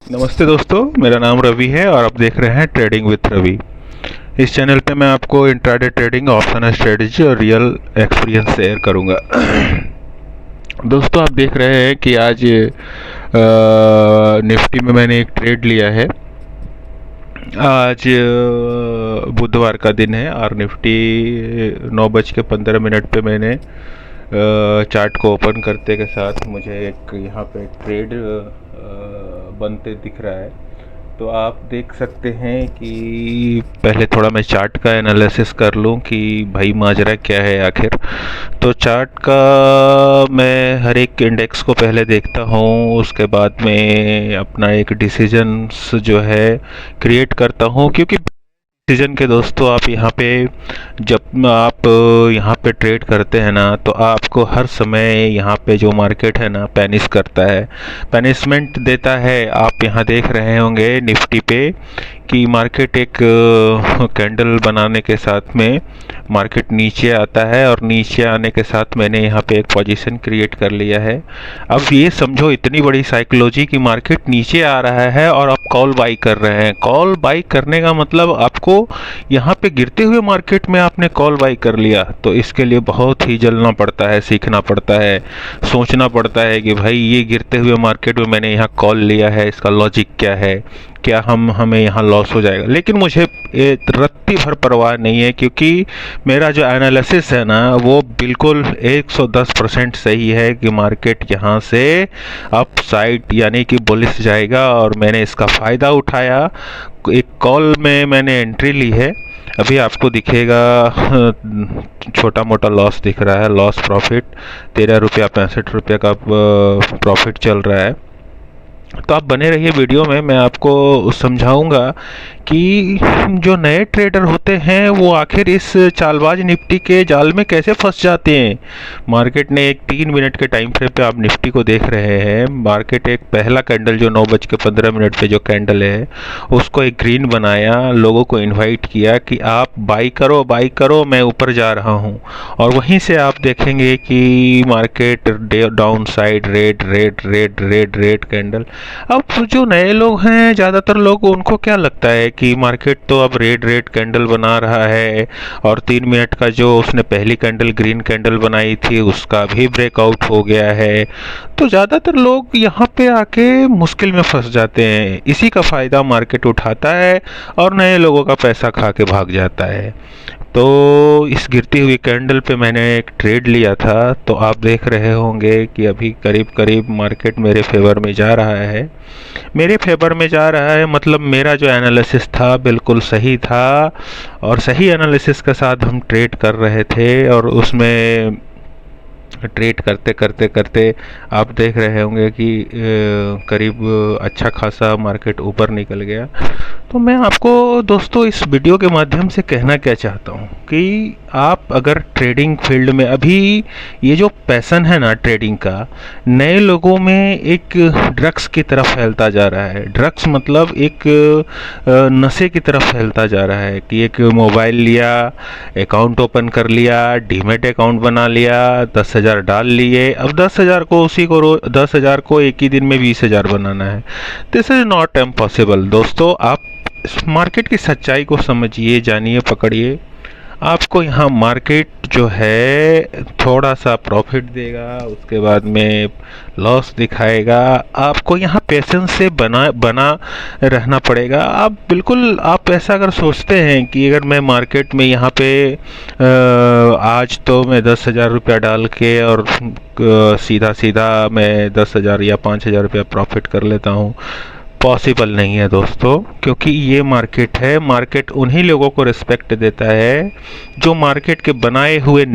नमस्ते दोस्तों, मेरा नाम रवि है और आप देख रहे हैं ट्रेडिंग विथ रवि। इस चैनल पे मैं आपको इंट्राडे ट्रेडिंग, ऑप्शनल स्ट्रेटजी और रियल एक्सपीरियंस शेयर करूंगा। दोस्तों, आप देख रहे हैं कि आज निफ्टी में मैंने एक ट्रेड लिया है। आज बुधवार का दिन है और निफ्टी 9:15 पे मैंने चार्ट को ओपन करते के साथ मुझे एक यहाँ पे ट्रेड बनते दिख रहा है। तो आप देख सकते हैं कि पहले थोड़ा मैं चार्ट का एनालिसिस कर लूं कि भाई माजरा क्या है आखिर। तो चार्ट का मैं हर एक इंडेक्स को पहले देखता हूं, उसके बाद में अपना एक डिसीजंस जो है क्रिएट करता हूं, क्योंकि सीजन के दोस्तों आप यहाँ पे जब आप यहाँ पे ट्रेड करते हैं ना, तो आपको हर समय यहाँ पे जो मार्केट है ना पैनिश करता है, पैनिशमेंट देता है। आप यहाँ देख रहे होंगे निफ्टी पे कि मार्केट एक कैंडल बनाने के साथ में मार्केट नीचे आता है और नीचे आने के साथ मैंने यहाँ पे एक पोजीशन क्रिएट कर लिया है। अब ये समझो इतनी बड़ी साइकोलॉजी कि मार्केट नीचे आ रहा है और आप कॉल बाई कर रहे हैं। कॉल बाई करने का मतलब आपको यहाँ पे गिरते हुए मार्केट में आपने कॉल बाई कर लिया, तो इसके लिए बहुत ही जलना पड़ता है, सीखना पड़ता है, सोचना पड़ता है कि भाई ये गिरते हुए मार्केट में मैंने यहाँ कॉल लिया है, इसका लॉजिक क्या है, क्या हमें यहाँ लॉस हो जाएगा। लेकिन मुझे रत्ती भर परवाह नहीं है, क्योंकि मेरा जो एनालिसिस है ना वो बिल्कुल 110% सही है कि मार्केट यहाँ से अप साइड यानी कि बुलिश जाएगा और मैंने इसका फ़ायदा उठाया। एक कॉल में मैंने एंट्री ली है। अभी आपको दिखेगा छोटा मोटा लॉस दिख रहा है, लॉस प्रॉफिट 13 रुपया 65 रुपये का प्रॉफिट चल रहा है। तो आप बने रहिए वीडियो में, मैं आपको समझाऊंगा कि जो नए ट्रेडर होते हैं वो आखिर इस चालबाज निफ्टी के जाल में कैसे फंस जाते हैं। मार्केट ने एक 3 मिनट के टाइम फ्रेम पे आप निफ्टी को देख रहे हैं। मार्केट एक पहला कैंडल जो 9:15 पे जो कैंडल है उसको एक ग्रीन बनाया, लोगों को इनवाइट किया कि आप बाई करो, मैं ऊपर जा रहा हूँ। और वहीं से आप देखेंगे कि market down side red candle. अब जो नए लोग हैं, ज़्यादातर लोग, उनको क्या लगता है कि मार्केट तो अब रेड कैंडल बना रहा है और 3 मिनट का जो उसने पहली कैंडल ग्रीन कैंडल बनाई थी उसका भी ब्रेकआउट हो गया है। तो ज़्यादातर लोग यहाँ पे आके मुश्किल में फंस जाते हैं। इसी का फ़ायदा मार्केट उठाता है और नए लोगों का पैसा खा के भाग जाता है। तो इस गिरती हुई कैंडल पे मैंने एक ट्रेड लिया था। तो आप देख रहे होंगे कि अभी करीब करीब मार्केट मेरे फेवर में जा रहा है। मेरे फेवर में जा रहा है मतलब मेरा जो एनालिसिस था बिल्कुल सही था और सही एनालिसिस के साथ हम ट्रेड कर रहे थे और उसमें ट्रेड करते आप देख रहे होंगे कि करीब अच्छा खासा मार्केट ऊपर निकल गया। तो मैं आपको दोस्तों इस वीडियो के माध्यम से कहना क्या चाहता हूँ कि आप अगर ट्रेडिंग फील्ड में, अभी ये जो पैशन है ना ट्रेडिंग का, नए लोगों में एक ड्रग्स की तरफ फैलता जा रहा है। ड्रग्स मतलब एक नशे की तरफ फैलता जा रहा है कि एक मोबाइल लिया, अकाउंट ओपन कर लिया, डीमेट अकाउंट बना लिया, 10,000 डाल लिए। अब 10,000 को 10,000 को एक ही दिन में 20,000 बनाना है। दिस इज नॉट इम्पॉसिबल दोस्तों। आप इस मार्केट की सच्चाई को समझिए, जानिए, पकड़िए। आपको यहाँ मार्केट जो है थोड़ा सा प्रॉफिट देगा, उसके बाद में लॉस दिखाएगा। आपको यहाँ पेशेंस से बना रहना पड़ेगा। आप बिल्कुल, आप ऐसा अगर सोचते हैं कि अगर मैं मार्केट में यहाँ पे आज तो मैं 10,000 रुपया डाल के और सीधा मैं 10,000 या 5,000 रुपया प्रॉफिट कर लेता हूँ, पॉसिबल नहीं है दोस्तों। क्योंकि ये मार्केट है, मार्केट उन्हीं लोगों को रिस्पेक्ट देता है जो मार्केट के बनाए हुए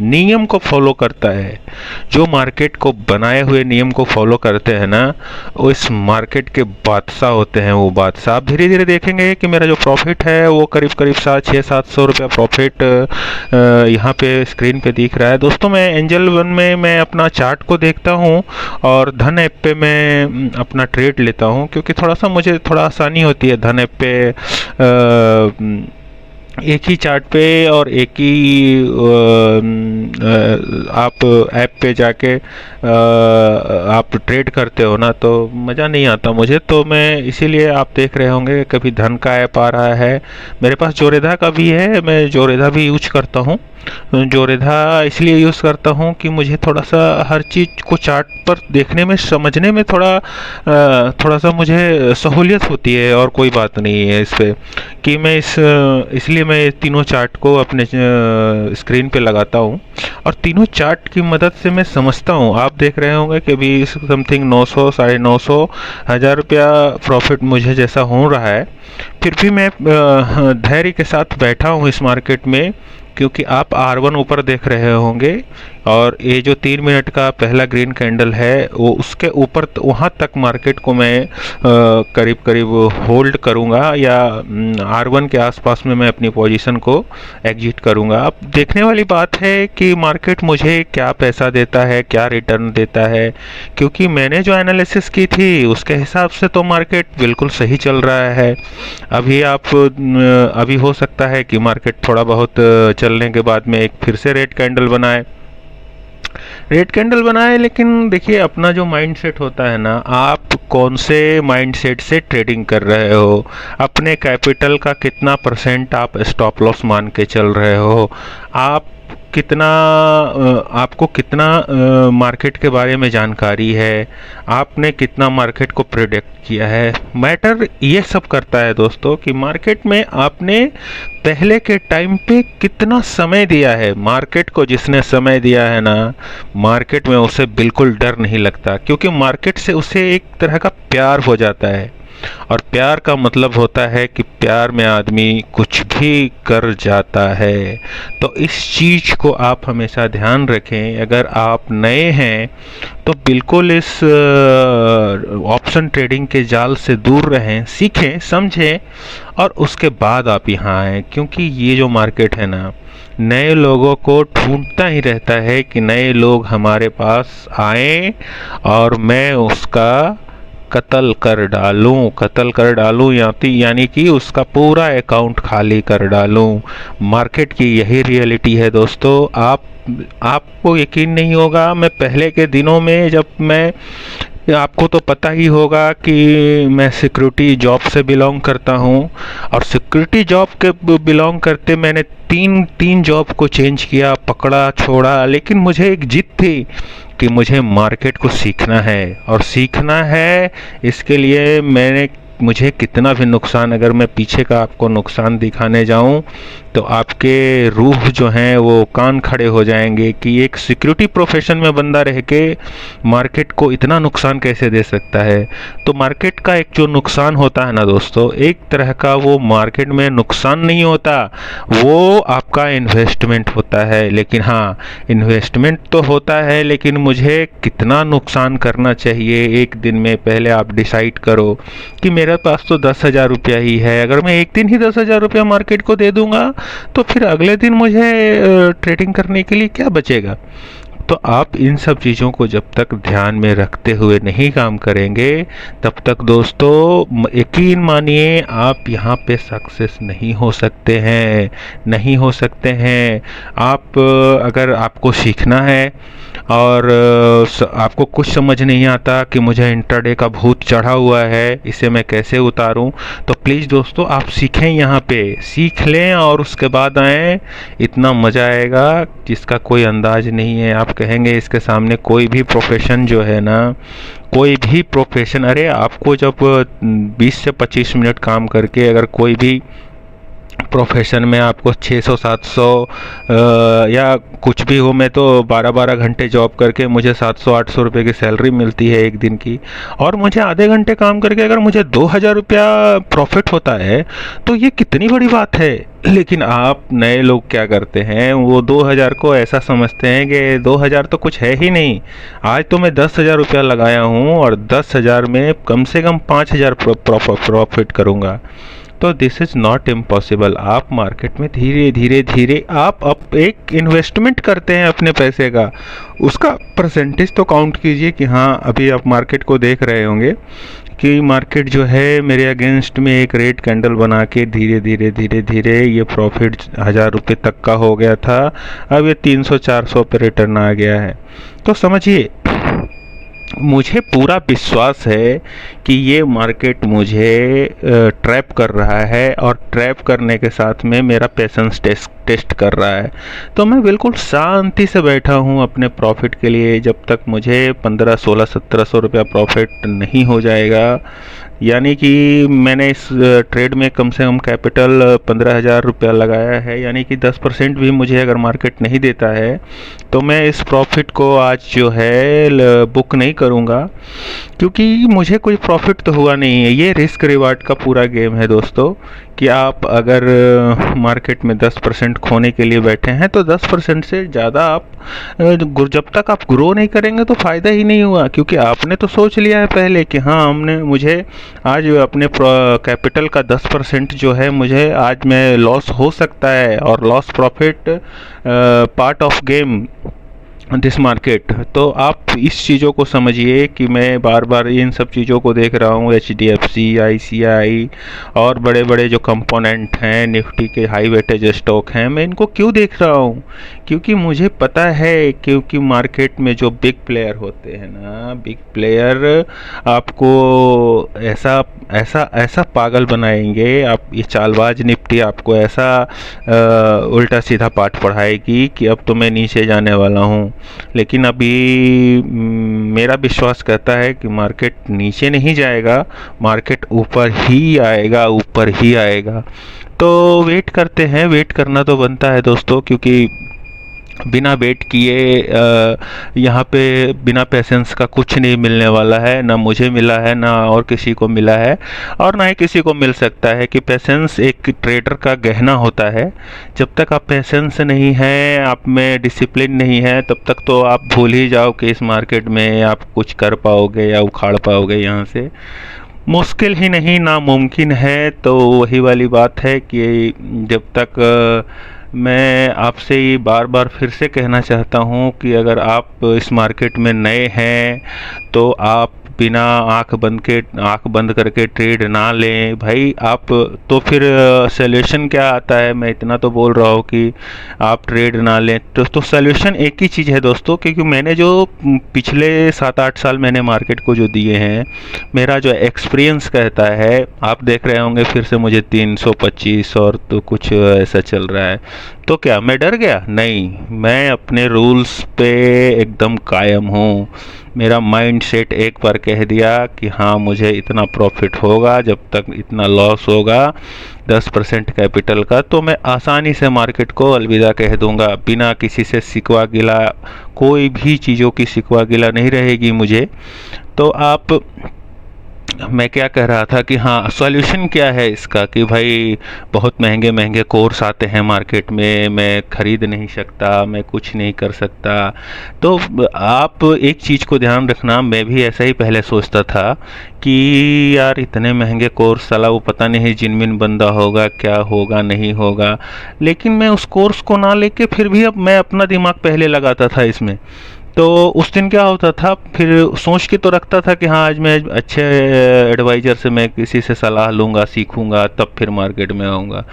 नियम को फॉलो करता है। जो मार्केट को बनाए हुए नियम को फॉलो करते हैं ना, वो इस मार्केट के बादशाह होते हैं। वो बादशाह, आप धीरे धीरे देखेंगे कि मेरा जो प्रॉफिट है वो करीब 600-700 रुपया प्रॉफिट यहाँ पे स्क्रीन पे दिख रहा है। दोस्तों, मैं एंजल वन में मैं अपना चार्ट को देखता हूँ और धन ऐप पे मैं अपना ट्रेड लेता हूँ, क्योंकि मुझे थोड़ा आसानी होती है धन ऐप पे एक ही चार्ट पे और एक ही आप ऐप पे जाके आप ट्रेड करते हो ना, तो मज़ा नहीं आता मुझे। तो मैं इसीलिए, आप देख रहे होंगे कभी धन का ऐप आ रहा है, मेरे पास जोरेधा का भी है, मैं जोरेधा भी यूज करता हूँ। जोरेधा इसलिए यूज़ करता हूँ कि मुझे थोड़ा सा हर चीज़ को चार्ट पर देखने में, समझने में थोड़ा सा मुझे सहूलियत होती है, और कोई बात नहीं है इस पे कि मैं इसलिए मैं तीनों चार्ट को अपने स्क्रीन पे लगाता हूँ, और तीनों चार्ट की मदद से मैं समझता हूँ। आप देख रहे होंगे कि अभी समथिंग 900, 950, 1000 रुपया प्रॉफिट मुझे जैसा हो रहा है, फिर भी मैं धैर्य के साथ बैठा हूँ इस मार्केट में, क्योंकि आप R1 ऊपर देख रहे होंगे, और ये जो 3 मिनट का पहला ग्रीन कैंडल है वो उसके ऊपर वहाँ तक मार्केट को मैं करीब करीब होल्ड करूँगा, या R1 के आसपास में मैं अपनी पोजीशन को एग्जिट करूँगा। अब देखने वाली बात है कि मार्केट मुझे क्या पैसा देता है, क्या रिटर्न देता है, क्योंकि मैंने जो एनालिसिस की थी उसके हिसाब से तो मार्केट बिल्कुल सही चल रहा है। अभी हो सकता है कि मार्केट थोड़ा बहुत चलने के बाद में एक फिर से रेड कैंडल बनाए, लेकिन देखिए अपना जो माइंडसेट होता है ना, आप कौन से माइंडसेट से ट्रेडिंग कर रहे हो, अपने कैपिटल का कितना परसेंट आप स्टॉप लॉस मान के चल रहे हो, आप कितना आपको कितना मार्केट के बारे में जानकारी है, आपने कितना मार्केट को प्रेडिक्ट किया है। मैटर ये सब करता है दोस्तों कि मार्केट में आपने पहले के टाइम पे कितना समय दिया है। मार्केट को जिसने समय दिया है ना, मार्केट में उसे बिल्कुल डर नहीं लगता, क्योंकि मार्केट से उसे एक तरह का प्यार हो जाता है, और प्यार का मतलब होता है कि प्यार में आदमी कुछ भी कर जाता है। तो इस चीज़ को आप हमेशा ध्यान रखें। अगर आप नए हैं तो बिल्कुल इस ऑप्शन ट्रेडिंग के जाल से दूर रहें, सीखें, समझें, और उसके बाद आप यहाँ आएँ, क्योंकि ये जो मार्केट है ना, नए लोगों को ढूंढता ही रहता है कि नए लोग हमारे पास आएँ और मैं उसका कत्ल कर डालूं, यानी कि उसका पूरा अकाउंट खाली कर डालूं। मार्केट की यही रियलिटी है दोस्तों। आपको यकीन नहीं होगा, मैं पहले के दिनों में आपको तो पता ही होगा कि मैं सिक्योरिटी जॉब से बिलोंग करता हूं, और सिक्योरिटी जॉब के बिलोंग करते मैंने तीन जॉब को चेंज किया, पकड़ा छोड़ा, लेकिन मुझे एक जिद थी कि मुझे मार्केट को सीखना है, और सीखना है इसके लिए मुझे कितना भी नुकसान, अगर मैं पीछे का आपको नुकसान दिखाने जाऊं तो आपके रूह जो हैं वो कान खड़े हो जाएंगे कि एक सिक्योरिटी प्रोफेशन में बंदा रह के मार्केट को इतना नुकसान कैसे दे सकता है। तो मार्केट का एक जो नुकसान होता है ना दोस्तों, एक तरह का वो मार्केट में नुकसान नहीं होता, वो आपका इन्वेस्टमेंट होता है। लेकिन हाँ, इन्वेस्टमेंट तो होता है, लेकिन मुझे कितना नुकसान करना चाहिए एक दिन में, पहले आप डिसाइड करो कि मेरे पास तो 10,000 रुपया ही है, अगर मैं एक दिन ही 10,000 रुपया मार्केट को दे दूंगा तो फिर अगले दिन मुझे ट्रेडिंग करने के लिए क्या बचेगा। तो आप इन सब चीज़ों को जब तक ध्यान में रखते हुए नहीं काम करेंगे, तब तक दोस्तों यकीन मानिए आप यहाँ पे सक्सेस नहीं हो सकते हैं, नहीं हो सकते हैं। अगर आपको सीखना है और आपको कुछ समझ नहीं आता कि मुझे इंट्राडे का भूत चढ़ा हुआ है, इसे मैं कैसे उतारूं, तो प्लीज़ दोस्तों आप सीखें, यहाँ पे सीख लें और उसके बाद आएँ। इतना मज़ा आएगा जिसका कोई अंदाज नहीं है। आप कहेंगे इसके सामने कोई भी प्रोफेशन जो है ना, कोई भी प्रोफेशन, अरे आपको जब 20 से 25 मिनट काम करके अगर कोई भी प्रोफेशन में आपको 600 700 या कुछ भी हो, मैं तो 12-12 घंटे जॉब करके मुझे 700-800 रुपये की सैलरी मिलती है एक दिन की, और मुझे आधे घंटे काम करके अगर मुझे 2,000 रुपया प्रॉफिट होता है तो ये कितनी बड़ी बात है। लेकिन आप नए लोग क्या करते हैं, वो 2,000 को ऐसा समझते हैं कि 2,000 तो कुछ है ही नहीं। आज तो मैं 10,000 रुपया लगाया हूँ और 10,000 में कम से कम 5,000 प्रॉफिट करूँगा। तो दिस इज़ नॉट इम्पॉसिबल। आप मार्केट में धीरे धीरे आप एक इन्वेस्टमेंट करते हैं अपने पैसे का, उसका परसेंटेज तो काउंट कीजिए कि हाँ, अभी आप मार्केट को देख रहे होंगे कि मार्केट जो है मेरे अगेंस्ट में एक रेड कैंडल बना के धीरे धीरे धीरे धीरे ये प्रॉफिट 1000 रुपये तक का हो गया था। अब ये 300-400 पे रिटर्न आ गया है। तो समझिए, मुझे पूरा विश्वास है कि ये मार्केट मुझे ट्रैप कर रहा है और ट्रैप करने के साथ में मेरा पेशेंस टेस्ट कर रहा है। तो मैं बिल्कुल शांति से बैठा हूँ अपने प्रॉफिट के लिए। जब तक मुझे 1500-1600-1700 रुपया प्रॉफिट नहीं हो जाएगा, यानी कि मैंने इस ट्रेड में कम से कम कैपिटल 15,000 रुपया लगाया है, यानी कि 10% भी मुझे अगर मार्केट नहीं देता है तो मैं इस प्रॉफिट को आज जो है बुक नहीं करूँगा, क्योंकि मुझे कोई प्रॉफिट तो हुआ नहीं है। ये रिस्क रिवार्ड का पूरा गेम है दोस्तों, कि आप अगर मार्केट में 10% खोने के लिए बैठे हैं तो 10% से ज़्यादा आप जब तक आप ग्रो नहीं करेंगे तो फ़ायदा ही नहीं हुआ, क्योंकि आपने तो सोच लिया है पहले कि हाँ मुझे आज अपने कैपिटल का 10% जो है मुझे आज में लॉस हो सकता है, और loss profit part of game this market. तो आप इस चीज़ों को समझिए कि मैं बार बार इन सब चीज़ों को देख रहा हूँ। HDFC, ICI और बड़े बड़े जो कंपोनेंट हैं, निफ्टी के हाई वेटेज स्टॉक हैं, मैं इनको क्यों देख रहा हूँ? क्योंकि मुझे पता है, क्योंकि मार्केट में जो बिग प्लेयर होते हैं ना, बिग प्लेयर आपको ऐसा ऐसा ऐसा पागल बनाएंगे, आप ये चालबाज निफ्टी आपको ऐसा उल्टा सीधा पाठ पढ़ाएगी कि अब तो मैं नीचे जाने वाला हूँ। लेकिन अभी मेरा विश्वास कहता है कि मार्केट नीचे नहीं जाएगा, मार्केट ऊपर ही आएगा, ऊपर ही आएगा। तो वेट करते हैं, वेट करना तो बनता है दोस्तों, क्योंकि बिना वेट किए यहाँ पे बिना पेशेंस का कुछ नहीं मिलने वाला है। ना मुझे मिला है, ना और किसी को मिला है, और ना ही किसी को मिल सकता है। कि पेशेंस एक ट्रेडर का गहना होता है। जब तक आप पेशेंस नहीं है, आप में डिसिप्लिन नहीं है, तब तक तो आप भूल ही जाओ कि इस मार्केट में आप कुछ कर पाओगे या उखाड़ पाओगे। यहाँ से मुश्किल ही नहीं, नामुमकिन है। तो वही वाली बात है कि जब तक मैं आपसे ये बार बार फिर से कहना चाहता हूँ कि अगर आप इस मार्केट में नए हैं तो आप बिना आंख बंद करके ट्रेड ना लें भाई। आप तो फिर सॉल्यूशन क्या आता है? मैं इतना तो बोल रहा हूँ कि आप ट्रेड ना लें, तो सॉल्यूशन एक ही चीज़ है दोस्तों, क्योंकि मैंने जो पिछले 7-8 साल मैंने मार्केट को जो दिए हैं, मेरा जो एक्सपीरियंस कहता है, आप देख रहे होंगे फिर से मुझे 325 और तो कुछ ऐसा चल रहा है। तो क्या मैं डर गया? नहीं, मैं अपने रूल्स पे एकदम कायम हूँ। मेरा माइंड सेट एक बार कह दिया कि हाँ मुझे इतना प्रॉफिट होगा, जब तक इतना लॉस होगा 10% कैपिटल का, तो मैं आसानी से मार्केट को अलविदा कह दूंगा, बिना किसी से सिकवा गिला, कोई भी चीज़ों की सिकवा गिला नहीं रहेगी मुझे। तो आप, मैं क्या कह रहा था कि हाँ सॉल्यूशन क्या है इसका, कि भाई बहुत महंगे महंगे कोर्स आते हैं मार्केट में, मैं ख़रीद नहीं सकता, मैं कुछ नहीं कर सकता। तो आप एक चीज़ को ध्यान रखना, मैं भी ऐसा ही पहले सोचता था कि यार इतने महंगे कोर्स, साला वो पता नहीं जिनमिन बंदा होगा, क्या होगा नहीं होगा। लेकिन मैं उस कोर्स को ना लेके फिर भी अब मैं अपना दिमाग पहले लगाता था इसमें। तो उस दिन क्या होता था, फिर सोच के तो रखता था कि हाँ आज मैं अच्छे एडवाइज़र से मैं किसी से सलाह लूँगा, सीखूँगा, तब फिर मार्केट में आऊँगा।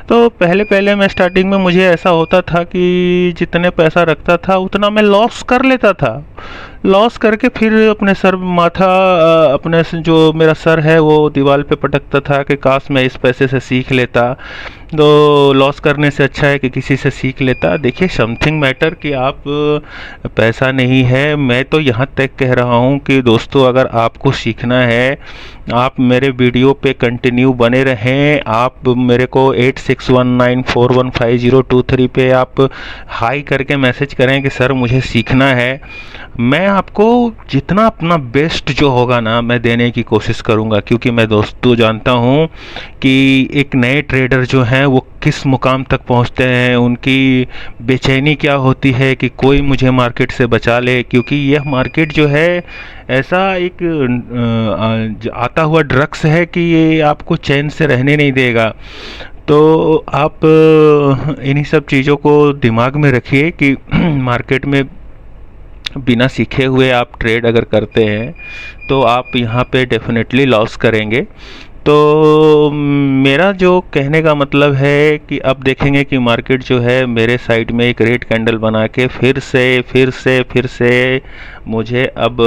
तो पहले पहले मैं स्टार्टिंग में मुझे ऐसा होता था कि जितने पैसा रखता था उतना मैं लॉस कर लेता था। लॉस करके फिर अपने सर माथा, अपने जो मेरा सर है वो दीवार पे पटकता था कि काश मैं इस पैसे से सीख लेता। तो लॉस करने से अच्छा है कि किसी से सीख लेता। देखिए समथिंग मैटर कि आप पैसा नहीं है, मैं तो यहाँ तक कह रहा हूँ कि दोस्तों अगर आपको सीखना है, आप मेरे वीडियो पे कंटिन्यू बने रहें। आप मेरे को 8619415023 पे आप हाई करके मैसेज करें कि सर मुझे सीखना है। मैं आपको जितना अपना बेस्ट जो होगा ना, मैं देने की कोशिश करूँगा, क्योंकि मैं दोस्तों जानता हूँ कि एक नए ट्रेडर जो हैं वो किस मुकाम तक पहुँचते हैं, उनकी बेचैनी क्या होती है कि कोई मुझे मार्केट से बचा ले। क्योंकि यह मार्केट जो है ऐसा एक आता हुआ ड्रग्स है कि ये आपको चैन से रहने नहीं देगा। तो आप इन्हीं सब चीज़ों को दिमाग में रखिए कि मार्केट में बिना सीखे हुए आप ट्रेड अगर करते हैं तो आप यहाँ पे डेफिनेटली लॉस करेंगे। तो मेरा जो कहने का मतलब है कि अब देखेंगे कि मार्केट जो है मेरे साइड में एक रेड कैंडल बना के फिर से मुझे अब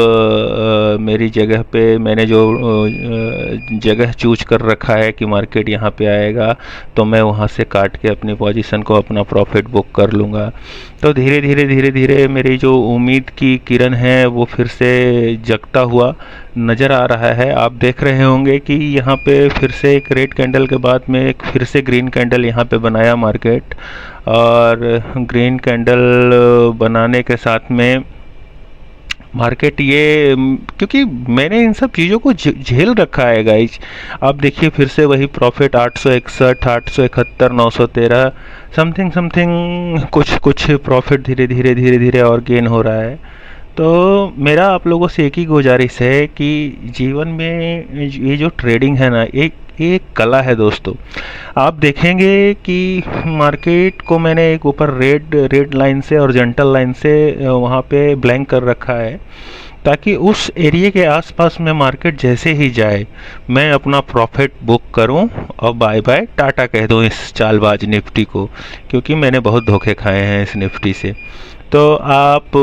मेरी जगह पे मैंने जो जगह चूज कर रखा है कि मार्केट यहाँ पे आएगा, तो मैं वहाँ से काट के अपनी पोजीशन को, अपना प्रॉफिट बुक कर लूँगा। तो धीरे धीरे मेरी जो उम्मीद की किरण है वो फिर से जगता हुआ नज़र आ रहा है। आप देख रहे होंगे कि यहाँ पे फिर से एक रेड कैंडल के बाद में एक फिर से ग्रीन कैंडल यहाँ पे बनाया मार्केट, और ग्रीन कैंडल बनाने के साथ में मार्केट ये क्योंकि मैंने इन सब चीज़ों को झेल रखा है गाइज। आप देखिए फिर से वही प्रॉफिट 861, 871, 913 समथिंग समथिंग कुछ प्रॉफिट धीरे धीरे और गेन हो रहा है। तो मेरा आप लोगों से एक ही गुजारिश है कि जीवन में ये जो ट्रेडिंग है ना, एक कला है दोस्तों। आप देखेंगे कि मार्केट को मैंने एक ऊपर रेड लाइन से और जेंटल लाइन से वहाँ पे ब्लैंक कर रखा है, ताकि उस एरिया के आसपास में मार्केट जैसे ही जाए मैं अपना प्रॉफिट बुक करूं और बाय बाय टाटा कह दूं इस चालबाज निफ्टी को, क्योंकि मैंने बहुत धोखे खाए हैं इस निफ्टी से। तो आप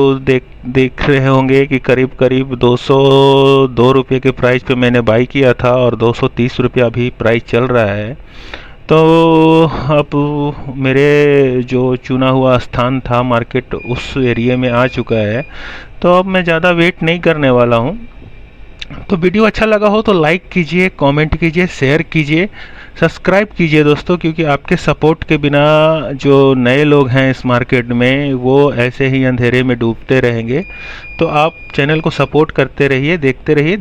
देख रहे होंगे कि करीब 202 रुपये के प्राइस पे मैंने बाई किया था और 230 रुपया अभी प्राइस चल रहा है। तो अब मेरे जो चुना हुआ स्थान था मार्केट उस एरिया में आ चुका है, तो अब मैं ज़्यादा वेट नहीं करने वाला हूँ। तो वीडियो अच्छा लगा हो तो लाइक कीजिए, कमेंट कीजिए, शेयर कीजिए, सब्सक्राइब कीजिए दोस्तों, क्योंकि आपके सपोर्ट के बिना जो नए लोग हैं इस मार्केट में वो ऐसे ही अंधेरे में डूबते रहेंगे। तो आप चैनल को सपोर्ट करते रहिए, देखते रहिए।